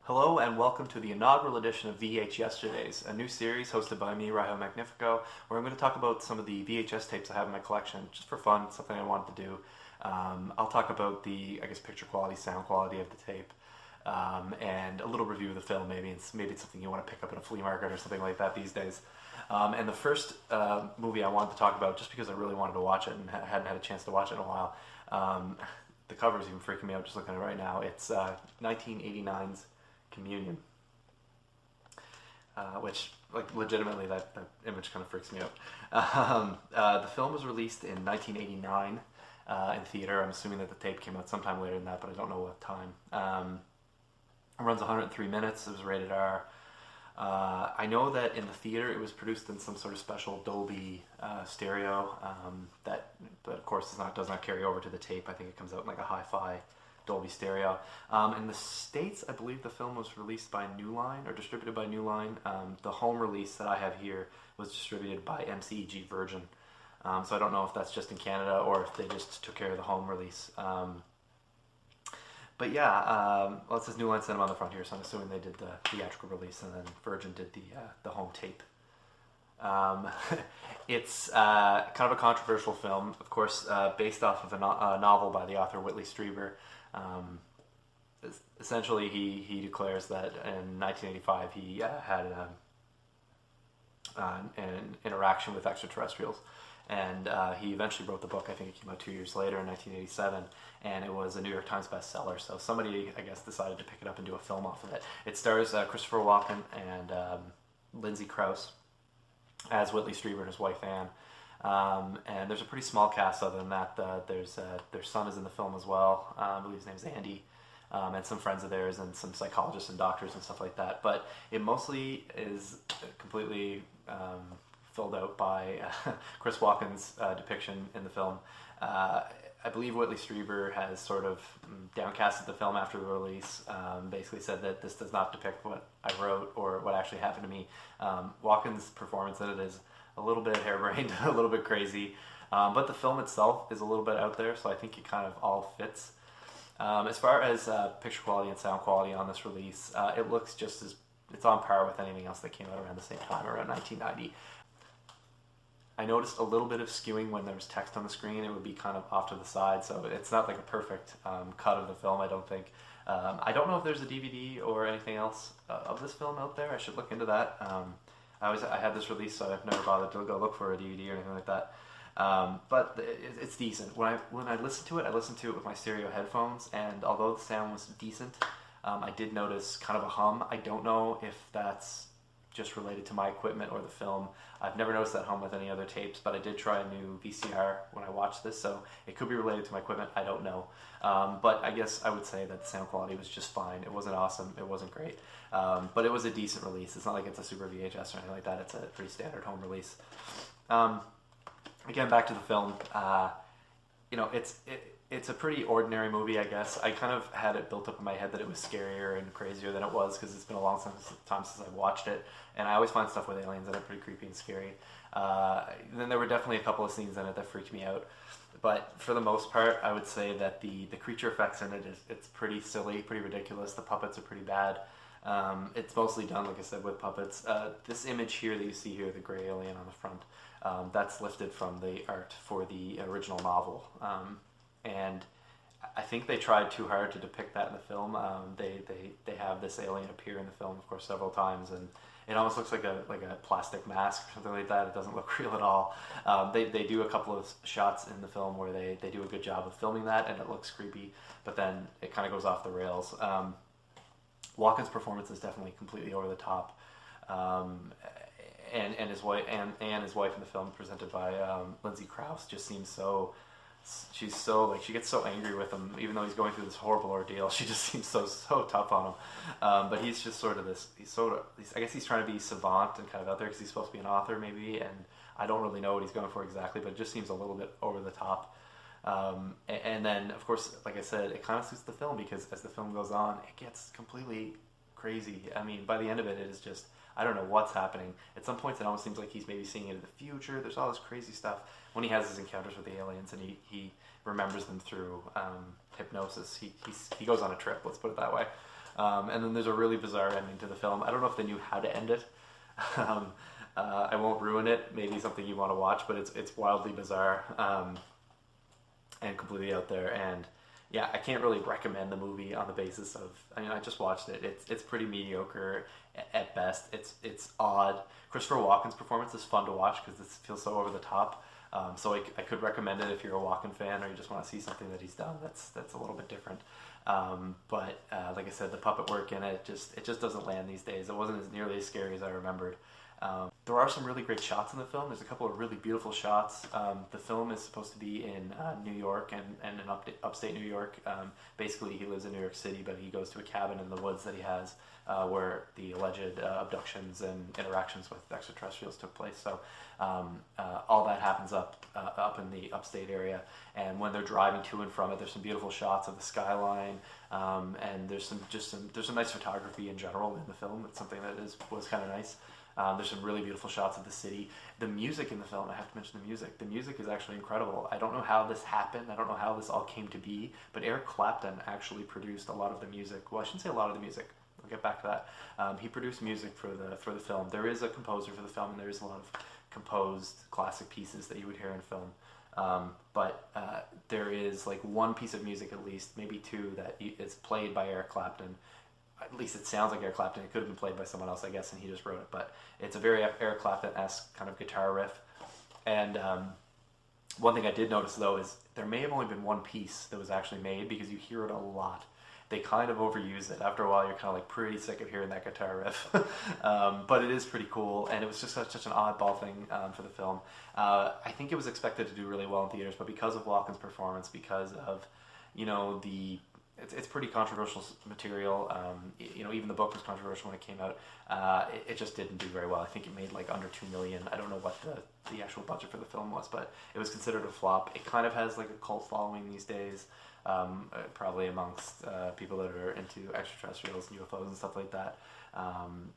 Hello and welcome to the inaugural edition of VHyesterdayS, a new series hosted by me, Ryo Magnifico, where I'm going to talk about some of the VHS tapes I have in my collection, just for fun, something I wanted to do. I'll talk about the, picture quality, sound quality of the tape, and a little review of the film. Maybe it's something you want to pick up at a flea market or something like that these days. And the first movie I wanted to talk about, just because I really wanted to watch it and hadn't had a chance to watch it in a while, the cover's even freaking me out just looking at it right now. It's 1989's Communion, which, legitimately, that image kind of freaks me out. The film was released in 1989 in theater. I'm assuming that the tape came out sometime later than that, but I don't know what time. It runs 103 minutes. It was rated R. I know that in the theater it was produced in some sort of special Dolby stereo but of course does not carry over to the tape. I think it comes out in like a hi-fi Dolby stereo. In the States, I believe the film was released by New Line, or distributed by New Line. The home release that I have here was distributed by MCEG Virgin. So I don't know if that's just in Canada or if they just took care of the home release. But yeah, well, it says New Line Cinema on the front here, so I'm assuming they did the theatrical release and then Virgin did the home tape. It's kind of a controversial film, of course, based off of a novel by the author Whitley Strieber. Essentially, he declares that in 1985 he had an interaction with extraterrestrials, and he eventually wrote the book. I think it came out 2 years later in 1987, and it was a New York Times bestseller. So somebody, I guess, decided to pick it up and do a film off of it. It stars Christopher Walken and Lindsay Krause as Whitley Strieber and his wife Anne. And there's a pretty small cast other than that. Their son is in the film as well. I believe his name's Andy. And some friends of theirs and some psychologists and doctors and stuff like that. But it mostly is completely filled out by Chris Walken's depiction in the film. I believe Whitley Strieber has sort of downcasted the film after the release, basically said that this does not depict what I wrote or what actually happened to me. Walken's performance in it is a little bit harebrained, a little bit crazy, but the film itself is a little bit out there, so I think it kind of all fits. As far as picture quality and sound quality on this release, it looks it's on par with anything else that came out around the same time, around 1990. I noticed a little bit of skewing when there was text on the screen. It would be kind of off to the side, so it's not like a perfect cut of the film, I don't think. I don't know if there's a DVD or anything else of this film out there. I should look into that. I had this release, so I've never bothered to go look for a DVD or anything like that. But it's decent. When I listened to it with my stereo headphones, and although the sound was decent, I did notice kind of a hum. I don't know if that's just related to my equipment or the film. I've never noticed that hum with any other tapes, but I did try a new VCR when I watched this, so it could be related to my equipment. I don't know. But I guess I would say that the sound quality was just fine. It wasn't awesome. It wasn't great. But it was a decent release. It's not like it's a super VHS or anything like that. It's a pretty standard home release. Again, back to the film. It's a pretty ordinary movie, I guess. I kind of had it built up in my head that it was scarier and crazier than it was because it's been a long time since I've watched it, and I always find stuff with aliens in it pretty creepy and scary. Then there were definitely a couple of scenes in it that freaked me out, but for the most part, I would say that the creature effects in it's pretty silly, pretty ridiculous. The puppets are pretty bad. It's mostly done, like I said, with puppets. This image here that you see here, the gray alien on the front, that's lifted from the art for the original novel. And I think they tried too hard to depict that in the film. They have this alien appear in the film, of course, several times, and it almost looks like a plastic mask or something like that. It doesn't look real at all. They do a couple of shots in the film where they do a good job of filming that, and it looks creepy, but then it kind of goes off the rails. Walken's performance is definitely completely over the top. And his wife and his wife in the film, presented by Lindsay Krause, just seems she gets so angry with him, even though he's going through this horrible ordeal. She just seems so tough on him. But he's just sort of I guess he's trying to be savant and kind of out there because he's supposed to be an author maybe, and I don't really know what he's going for exactly, but it just seems a little bit over the top. And then, of course, like I said, it kind of suits the film because as the film goes on, it gets completely crazy. I mean, by the end of it, it is just, I don't know what's happening. At some points, it almost seems like he's maybe seeing into the future. There's all this crazy stuff when he has his encounters with the aliens, and he remembers them through hypnosis. He goes on a trip. Let's put it that way. And then there's a really bizarre ending to the film. I don't know if they knew how to end it. um, I won't ruin it. Maybe something you want to watch, but it's wildly bizarre and completely out there. And yeah, I can't really recommend the movie on the basis of. I mean, I just watched it. It's pretty mediocre at best. It's odd. Christopher Walken's performance is fun to watch because it feels so over the top. So I could recommend it if you're a Walken fan or you just want to see something that he's done that's a little bit different. But like I said, the puppet work in it just doesn't land these days. It wasn't as nearly as scary as I remembered. There are some really great shots in the film. There's a couple of really beautiful shots. The film is supposed to be in New York and in upstate New York. Basically, he lives in New York City, but he goes to a cabin in the woods that he has where the alleged abductions and interactions with extraterrestrials took place. So all that happens up in the upstate area. And when they're driving to and from it, there's some beautiful shots of the skyline, and there's some nice photography in general in the film. It's something that was kind of nice. There's some really beautiful shots of the city. The music in the film, I have to mention the music. The music is actually incredible. I don't know how this happened. I don't know how this all came to be, but Eric Clapton actually produced a lot of the music. Well, I shouldn't say a lot of the music. I'll get back to that. He produced music for the film. There is a composer for the film, and there is a lot of composed classic pieces that you would hear in film. But there is like one piece of music at least, maybe two, that is played by Eric Clapton. At least it sounds like Eric Clapton. It could have been played by someone else, I guess, and he just wrote it. But it's a very Eric Clapton-esque kind of guitar riff. And one thing I did notice, though, is there may have only been one piece that was actually made because you hear it a lot. They kind of overuse it. After a while, you're kind of like pretty sick of hearing that guitar riff. But it is pretty cool, and it was just such an oddball thing for the film. I think it was expected to do really well in theaters, but because of Walken's performance, because of, it's pretty controversial material. Even the book was controversial when it came out. It just didn't do very well. I think it made like under $2 million. I don't know what the actual budget for the film was, but it was considered a flop. It kind of has like a cult following these days, probably amongst people that are into extraterrestrials and UFOs and stuff like that.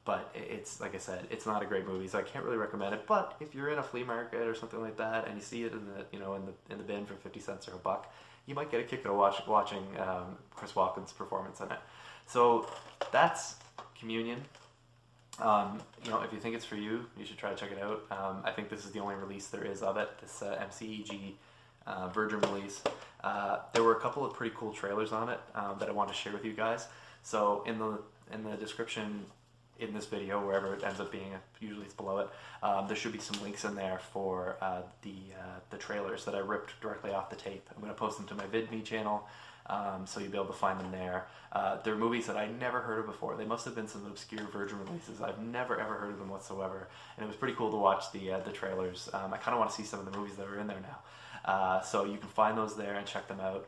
But it's, like I said, it's not a great movie, so I can't really recommend it. But if you're in a flea market or something like that and you see it in the bin for 50 cents or a buck, you might get a kick out of watching Chris Walken's performance in it. So that's Communion. If you think it's for you, you should try to check it out. I think this is the only release there is of it, this MCEG Virgin release. There were a couple of pretty cool trailers on it that I wanted to share with you guys. So in the description in this video, wherever it ends up being, usually it's below it, there should be some links in there for the trailers that I ripped directly off the tape. I'm going to post them to my VidMe channel, so you'll be able to find them there. They're movies that I never heard of before. They must have been some obscure Virgin releases. I've never ever heard of them whatsoever, and it was pretty cool to watch the trailers. I kind of want to see some of the movies that are in there now. So you can find those there and check them out.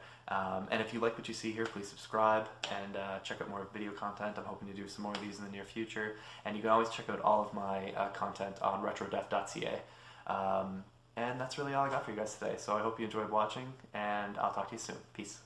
And if you like what you see here, please subscribe and check out more video content. I'm hoping to do some more of these in the near future. And you can always check out all of my content on retrodef.ca. And that's really all I got for you guys today. So I hope you enjoyed watching, and I'll talk to you soon. Peace.